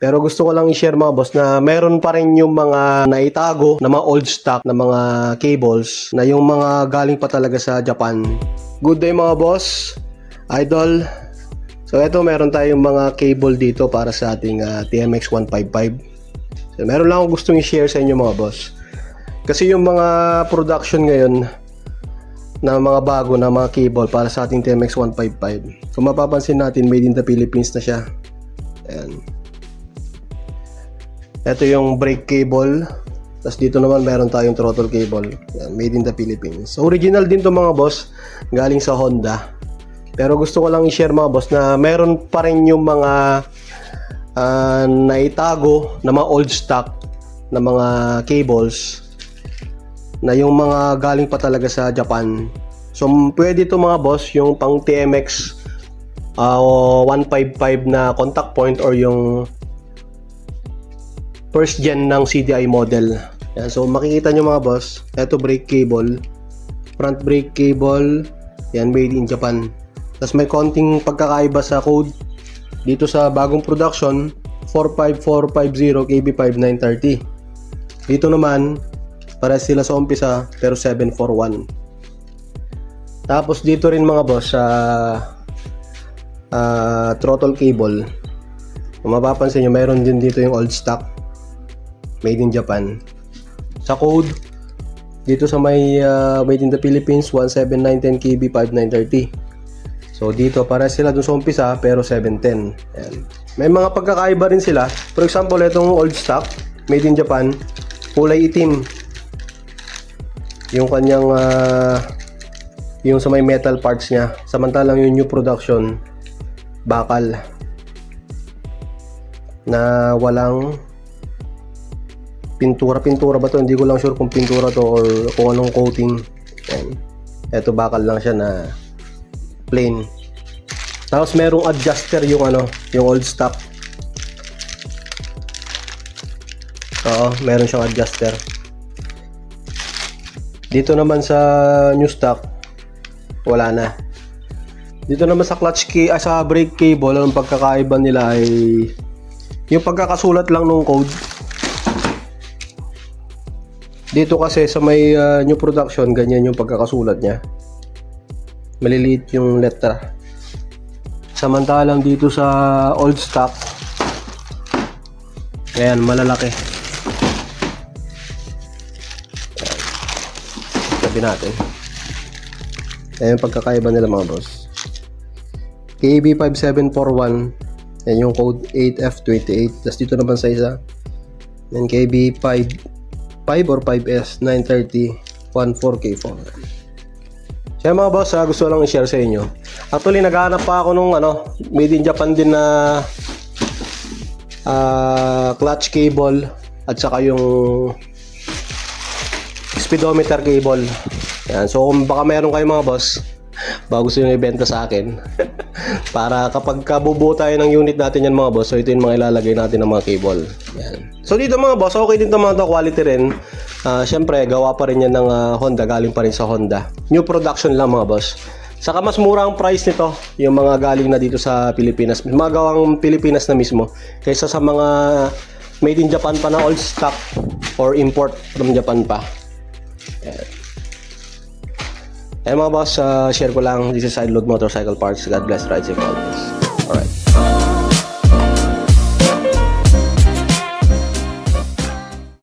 Pero gusto ko lang i-share mga boss na meron pa rin yung mga naitago na mga old stock na mga cables na yung mga galing pa talaga sa Japan. Good day mga boss, idol. So eto, meron tayong mga cable dito para sa ating TMX 155. So, meron lang akong gustong i-share sa inyo mga boss. Kasi yung mga production ngayon na mga bago na mga cable para sa ating TMX 155, kung mapapansin natin, made in the Philippines na siya. Ayan. Ito yung brake cable. Tapos dito naman meron tayong throttle cable. Yan, made in the Philippines. So, original din to mga boss. Galing sa Honda. Pero gusto ko lang i-share mga boss na meron pa rin yung mga naitago na mga old stock na mga cables na yung mga galing pa talaga sa Japan. So, pwede to mga boss yung pang TMX 155 na contact point or yung first gen ng CDI model. Yan, so makikita nyo mga boss, eto brake cable, front brake cable, yan made in Japan. Tapos may konting pagkakaiba sa code dito sa bagong production 45450 KB5930. Dito naman para sila sa umpisa pero 741. Tapos dito rin mga boss sa throttle cable, kung mapapansin nyo mayroon din dito yung old stock made in Japan. Sa code dito sa may made in the Philippines 17910 KB 5930. So dito para sila dun sa umpisa pero 710. Ayan. May mga pagkakaiba rin sila. For example, itong old stock made in Japan, kulay itim yung kanyang yung sa may metal parts niya, samantalang yung new production bakal na walang pintura ba to, hindi ko lang sure kung pintura to or kung anong coating. Ayan. Eto bakal lang siya na plain. Tapos merong adjuster yung yung old stock. Oo, meron siyang adjuster. Dito naman sa new stock wala na. Dito naman sa clutch key, sa brake cable, ang pagkakaiba nila ay yung pagkakasulat lang ng code. Dito kasi sa may new production, ganyan yung pagkakasulat niya. Maliliit yung letra. Samantalang dito sa old stock, ayan, malalaki. Sabi natin. Ayan yung pagkakaiba nila mga boss. KB5741, yan yung code 8F28. Tapos dito naman sa isa, yan KB5 or 5S 930 14K4. Siya mga boss, gusto lang i-share sa inyo. Actually, naghahanap pa ako nung made in Japan din na clutch cable at saka yung speedometer cable. Yan. So kung baka meron kayo mga boss, baka gusto nyo ibenta sa akin para kapag kabubuo tayo ng unit natin yan mga boss, so ito yung mga ilalagay natin ng mga cable. Yan. So dito mga boss, okay din ito mga quality rin. Syempre gawa pa rin yan ng Honda, galing pa rin sa Honda. New production lang mga boss. Saka mas mura ang price nito, yung mga galing na dito sa Pilipinas, mga gawang Pilipinas na mismo, kaysa sa mga made in Japan pa na old stock or import from Japan pa. Yan. Mga boss, share ko lang. This is Sideload Motorcycle Parts. God bless, ride safe always. Alright.